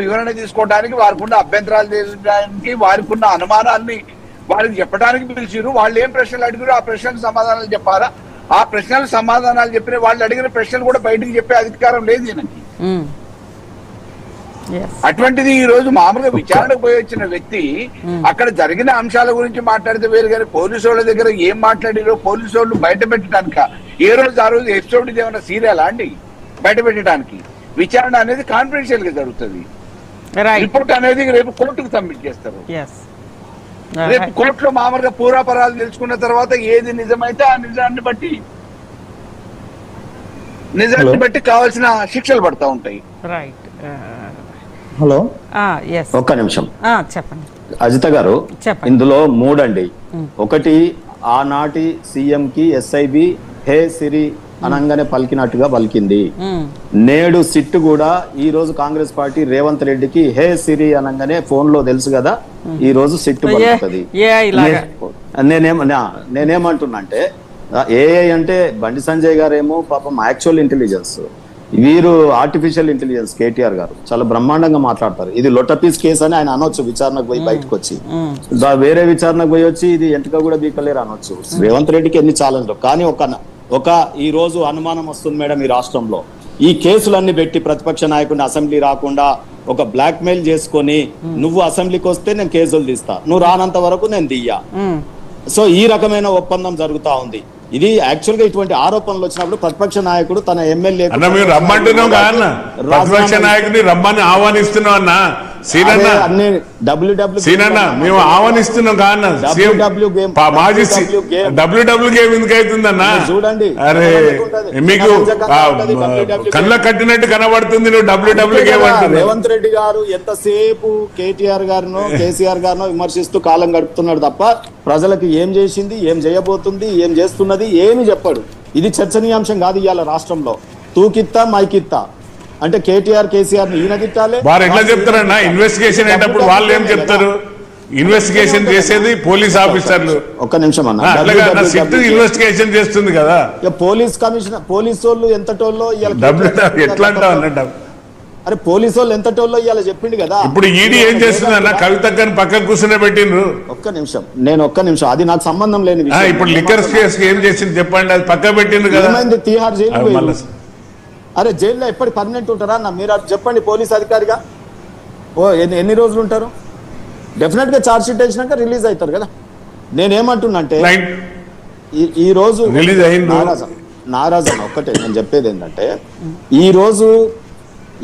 వివరణ తీసుకోవడానికి, వారికి ఉన్న అభ్యంతరాలు తీర్చడానికి, వారికి ఉన్న అనుమానాన్ని వారికి చెప్పడానికి పిలిచిరు. వాళ్ళు ఏం ప్రశ్నలు అడిగారు ఆ ప్రశ్నలకు సమాధానాలు చెప్పాలా? ఆ ప్రశ్నలకు సమాధానాలు చెప్పిన వాళ్ళు అడిగిన ప్రశ్నలు కూడా బయటకు చెప్పే అధికారం లేదు దీనికి. అటువంటిది ఈ రోజు మామూలుగా విచారణకు పోయి వచ్చిన వ్యక్తి అక్కడ జరిగిన అంశాల గురించి మాట్లాడితే వేరు, కానీ పోలీసు వాళ్ళ దగ్గర ఏం మాట్లాడారో పోలీసు వాళ్ళు బయట పెట్టడానిక ఏ రోజు ఆ రోజు ఎపిసోడ్ ఏమైనా సీరియలా అండి బయట పెట్టడానికి? విచారణ అనేది కాన్ఫిడెన్షియల్ గా జరుగుతుంది. రిపోర్ట్ అనేది రేపు కోర్టుకు సబ్మిట్ చేస్తారు. రేపు కోర్టులో మామూలుగా పూర్వాపరాలు తెలుసుకున్న తర్వాత ఏది నిజమైతే ఆ నిజాన్ని బట్టి కావాల్సిన శిక్షలు పడతా ఉంటాయి. హలో, ఒక్క నిమిషం చెప్పండి అజిత గారు. ఇందులో మూడండి. ఒకటి, ఆనాటి సీఎం కి ఎస్ఐబి హే సిరి అనంగానే పలికినట్టుగా పలికింది. నేడు సిట్ కూడా ఈ రోజు కాంగ్రెస్ పార్టీ రేవంత్ రెడ్డికి హే సిరి అనగానే ఫోన్ లో తెలుసు కదా ఈ రోజు సిట్ పలుకుతుంది. నేనేమంటున్నా అంటే ఏఐ అంటే బండి సంజయ్ గారేమో పాపం యాక్చువల్ ఇంటెలిజెన్స్, వీరు ఆర్టిఫిషియల్ ఇంటెలిజెన్స్. కేటీఆర్ గారు చాలా బ్రహ్మాండంగా మాట్లాడతారు. ఇది లొటపీస్ కేసు అని ఆయన అనొచ్చు విచారణకు పోయి బయటకు వచ్చి, వేరే విచారణకు పోయి వచ్చి ఇది ఎంతగా కూడా బీకలేరు అనొచ్చు. రేవంత్ రెడ్డికి ఎన్ని ఛాలెంజ్లు. కానీ ఒక ఈ రోజు అనుమానం వస్తుంది మేడం, ఈ రాష్ట్రంలో ఈ కేసులన్నీ పెట్టి ప్రతిపక్ష నాయకుడిని అసెంబ్లీ రాకుండా ఒక బ్లాక్ మెయిల్ చేసుకొని నువ్వు అసెంబ్లీకి వస్తే నేను కేసులు తీస్తా, నువ్వు రానంత వరకు నేను దియ్యా. సో ఈ రకమైన ఒప్పందం జరుగుతా ఉంది. ఇది యాక్చువల్ గా ఇటువంటి ఆరోపణలు వచ్చినప్పుడు ప్రతిపక్ష నాయకుడు తన ఎమ్మెల్యే రమ్మంటున్నాం కదా, ప్రతిపక్ష నాయకుడిని రమ్మని ఆహ్వానిస్తున్నాం అన్న సీనన్న, మేము ఆహ్వానిస్తున్నాం కాదన్న. డబ్ల్యూడబ్ల్యూ గేమ్ ఎందుకు అవుతుందన్న? చూడండి, అరే మీకు కళ్ళ కట్టినట్టు కనబడుతుంది నువ్వు డబ్ల్యూడబ్ల్యూ గేమ్ అంటున్నావు. రేవంత్ రెడ్డి గారు ఎంతసేపు కేటీఆర్ గారినో కేసీఆర్ గారినో విమర్శిస్తూ కాలం గడుపుతున్నాడు తప్ప ప్రజలకు ఏం చేసింది, ఏం చేయబోతుంది, ఏం చేస్తున్నది ఏమి చెప్పాడు. ఇది చర్చనీయాంశం కాదు ఇవాళ రాష్ట్రంలో. తూకిత్తా మైకిత్తా అంటే కేటీఆర్ కేసీఆర్ ని ఈయన తిట్టాలి. వారు ఎట్లా చెప్తారన్నా? ఇన్వెస్టిగేషన్ అయ్యేటప్పుడు వాళ్ళు ఏం చెప్తారు? ఇన్వెస్టిగేషన్ చేసేది పోలీస్ ఆఫీసర్లు. ఒక్క నిమిషం అన్న, ఇన్వెస్టిగేషన్ చేస్తుంది కదా పోలీస్ కమిషనర్. పోలీసు వాళ్ళు ఎంతటోళ్ళో ఎట్లా అంటావు అన్నట్టు. అరే పోలీసు వాళ్ళు ఎంతటోళ్ళో ఇవాళ చెప్పిండు కదా. ఇప్పుడు ఈడీ ఏం చేస్తుంది అన్న? కవితక్కని పక్కన కూర్చునే పెట్టిండ్రు. ఒక్క నిమిషం, అది నాకు సంబంధం లేని విషయం. ఇప్పుడు లిక్కర్ కేసు ఏం చేసింది చెప్పండి, అది పక్క పెట్టిండ్రు కదా. తీహార్ జైలు. అరే జైల్లో ఎప్పటి పర్మనెంట్ ఉంటారా అన్న? మీరు అది చెప్పండి పోలీస్ అధికారిగా. ఎన్ని రోజులు ఉంటారు? డెఫినెట్ గా ఛార్జ్ షీట్ వేసినాక రిలీజ్ అవుతారు కదా. నేనేమంటున్నా అంటే ఈ రోజు నారాజు అన్న ఒక్కటే నేను చెప్పేది ఏంటంటే, ఈ రోజు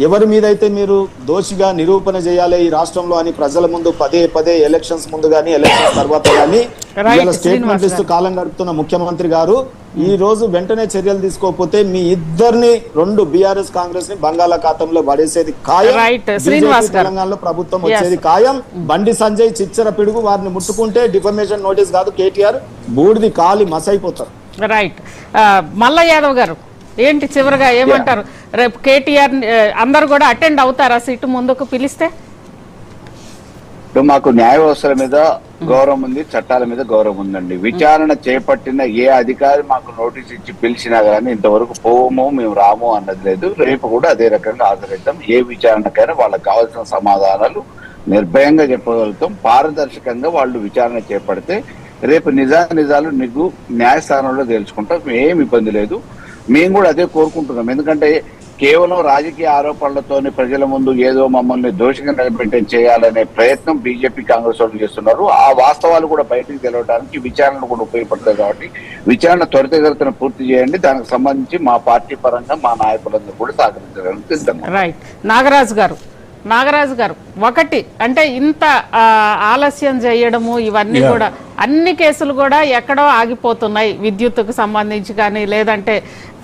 ఎవరి మీద అయితే మీరు దోషిగా నిరూపణ చేయాలి ఈ రాష్ట్రంలో అని ప్రజల ముందు పదే ఎలక్షన్స్ ముందు గానీ ఎలక్షన్స్ తర్వాత గానీ స్టేట్మెంట్ ఇస్తూ కాలం గడుపుతున్న ముఖ్యమంత్రి గారు ఈ రోజు వెంటనే చర్యలు తీసుకోకపోతే మీ ఇద్దరిని, రెండు బీఆర్ఎస్ కాంగ్రెస్ ని బంగాళాఖాతంలో పడేసేది ఖాయం. తెలంగాణలో ప్రభుత్వం వచ్చేది ఖాయం. బండి సంజయ్ చిచ్చర పిడుగు వారిని ముట్టుకుంటే డిఫమేషన్ నోటీస్ కాదు, కేటీఆర్ బూడిది కాలి మసైపోతారు. రైట్. మల్ల యాదవ్ గారు ఏంటి చివరిగా ఏమంటారు? రేపు కేటీఆర్ అందరు కూడా అటెండ్ అవుతారా సీటు ముందుకు పిలిస్తే? మాకు న్యాయ వ్యవస్థల మీద గౌరవం ఉంది, చట్టాల మీద గౌరవం ఉందండి. విచారణ చేపట్టిన ఏ అధికారి మాకు నోటీస్ ఇచ్చి పిలిచినా గానీ ఇంతవరకు పోవము, మేము రాము అన్నది లేదు. రేపు కూడా అదే రకంగా హాజరవుతాం. ఏ విచారణకైనా వాళ్ళకి కావాల్సిన సమాధానాలు నిర్భయంగా చెప్పగలుగుతాం. పారదర్శకంగా వాళ్ళు విచారణ చేపడితే రేపు నిజాలు న్యాయస్థానంలో తెలుసుకుంటాం. ఏమి ఇబ్బంది లేదు. మేము కూడా అదే కోరుకుంటున్నాం. ఎందుకంటే కేవలం రాజకీయ ఆరోపణలతోని ప్రజల ముందు ఏదో మమ్మల్ని దోషంగా నిలబెట్టే చేయాలనే ప్రయత్నం బీజేపీ కాంగ్రెస్ వాళ్ళు చేస్తున్నారు. ఆ వాస్తవాలు కూడా బయటకు తెలవడానికి విచారణ కూడా ఉపయోగపడుతుంది. కాబట్టి విచారణ త్వరితగతిన పూర్తి చేయండి. దానికి సంబంధించి మా పార్టీ పరంగా మా నాయకులందరూ కూడా సహకరించడానికి సిద్ధంగా. రైట్. నాగరాజు గారు ఒకటి అంటే ఇంత ఆలస్యం చేయడము ఇవన్నీ కూడా అన్ని కేసులు కూడా ఎక్కడో ఆగిపోతున్నాయి. విద్యుత్తుకు సంబంధించి కానీ, లేదంటే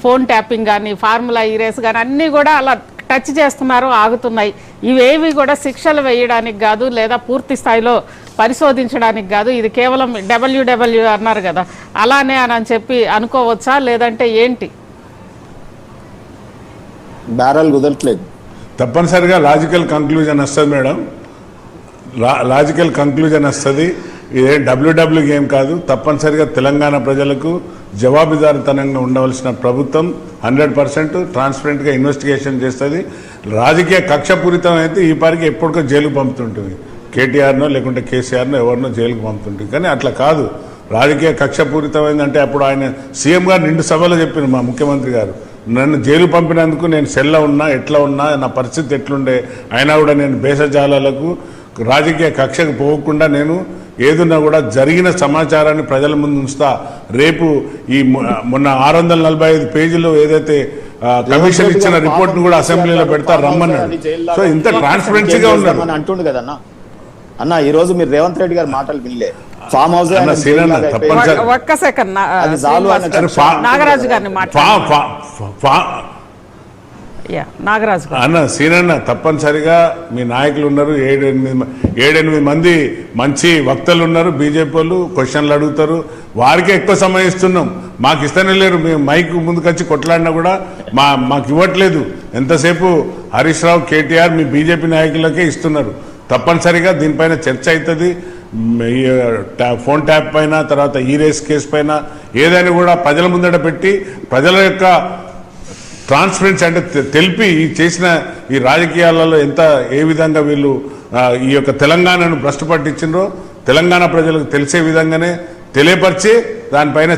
ఫోన్ ట్యాపింగ్ కానీ, ఫార్ములా ఈ రేస్ కానీ అన్నీ కూడా అలా టచ్ చేస్తున్నారు, ఆగుతున్నాయి. ఇవేవి కూడా శిక్షలు వేయడానికి కాదు, లేదా పూర్తి స్థాయిలో పరిశోధించడానికి కాదు. ఇది కేవలం డబ్ల్యూడబ్ల్యూ అన్నారు కదా, అలానే అని చెప్పి అనుకోవచ్చా, లేదంటే ఏంటి? బ్యారల్ కుదరట్లేదు. తప్పనిసరిగా లాజికల్ కంక్లూజన్ వస్తుంది మేడం. లాజికల్ కంక్లూజన్ వస్తుంది. ఇదే డబ్ల్యూడబ్ల్యూ గేమ్ కాదు. తప్పనిసరిగా తెలంగాణ ప్రజలకు జవాబుదారీతనంగా ఉండవలసిన ప్రభుత్వం 100% ట్రాన్స్పరెంట్గా ఇన్వెస్టిగేషన్ చేస్తుంది. రాజకీయ కక్షపూరితం అయితే ఈ పారికి ఎప్పటికో జైలుకు పంపుతుంటుంది, కేటీఆర్నో లేకుంటే కేసీఆర్నో ఎవరినో జైలుకు పంపుతుంటుంది. కానీ అట్లా కాదు, రాజకీయ కక్షపూరితమైందంటే అప్పుడు ఆయన సీఎం గారు నిండు సభలో చెప్పిన మా ముఖ్యమంత్రి గారు, నన్ను జైలు పంపినందుకు నేను సెల్లో ఉన్నా, ఎట్లా ఉన్నా, నా పరిస్థితి ఎట్లుండే, అయినా కూడా నేను భేషజాలాలకు రాజకీయ కక్షకు పోకుండా నేను ఏదున్నా కూడా జరిగిన సమాచారాన్ని ప్రజల ముందు ఉంచుతా. రేపు ఈ మొన్న 645 పేజీలు ఏదైతే కమిషన్ ఇచ్చిన రిపోర్ట్ ను కూడా అసెంబ్లీలో పెడతా రమ్మన్నాడు. సో ఇంత ట్రాన్స్పరెన్సీగా ఉన్నాడు అంటుండు కదన్నా. అన్న ఈ రోజు మీరు రేవంత్ రెడ్డి గారి మాటలు వినలే, ఫామ్ హౌస్ ఒక్క సెకండ్ అది చాలు నాగరాజు గారిని నాగరాజు గారు అన్న సీనన్న తప్పనిసరిగా మీ నాయకులు ఉన్నారు, 7-8 మంది మంచి వక్తలు ఉన్నారు, బీజేపీ వాళ్ళు క్వశ్చన్లు అడుగుతారు, వారికే ఎక్కువ సమయం ఇస్తున్నాం, మాకు ఇస్తూనే లేరు. మేము మైక్ ముందుకు వచ్చి కొట్లాడినా కూడా మాకు ఇవ్వట్లేదు. ఎంతసేపు హరీష్ రావు, కేటీఆర్ మీ బీజేపీ నాయకులకే ఇస్తున్నారు. తప్పనిసరిగా దీనిపైన చర్చ అవుతుంది. ఫోన్ ట్యాప్ పైన, తర్వాత ఈ రేస్ కేసు పైన ఏదైనా కూడా ప్రజల ముందట పెట్టి ప్రజల యొక్క ట్రాన్స్పరెన్సీ అంటే తెలిపి చేసిన ఈ రాజకీయాలలో ఏ విధంగా వీళ్ళు ఈ యొక్క తెలంగాణను భ్రష్టు పట్టించిండ్రో తెలంగాణ ప్రజలకు తెలిసే విధంగానే తెలియపరిచి దానిపైన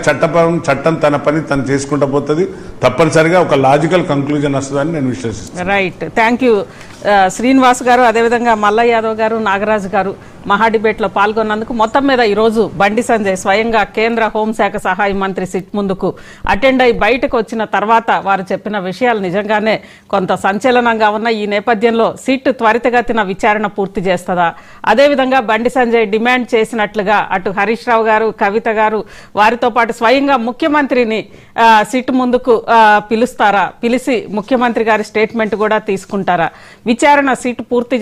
చట్టం తన పని తను చేసుకుంటూ పోతుంది. తప్పనిసరిగా ఒక లాజికల్ కంక్లూజన్ వస్తుందని నేను విశ్వసిస్తాను. రైట్, థ్యాంక్ యూ శ్రీనివాస్ గారు, అదేవిధంగా మల్ల యాదవ్ గారు, నాగరాజు గారు మహా డిబేట్లో పాల్గొన్నందుకు. మొత్తం మీద ఈరోజు బండి సంజయ్ స్వయంగా కేంద్ర హోంశాఖ సహాయ మంత్రి సిట్ ముందుకు అటెండ్ అయి బయటకు వచ్చిన తర్వాత వారు చెప్పిన విషయాలు నిజంగానే కొంత సంచలనంగా ఉన్నాయి. ఈ నేపథ్యంలో సిట్ త్వరితగతిన విచారణ పూర్తి చేస్తుందా, అదేవిధంగా బండి సంజయ్ డిమాండ్ చేసినట్లుగా అటు హరీష్ రావు గారు, కవిత గారు, వారితో పాటు స్వయంగా ముఖ్యమంత్రిని సిట్ ముందుకు పిలుస్తారా, పిలిచి ముఖ్యమంత్రి గారి స్టేట్మెంట్ కూడా తీసుకుంటారా, విచారణ సిట్ పూర్తి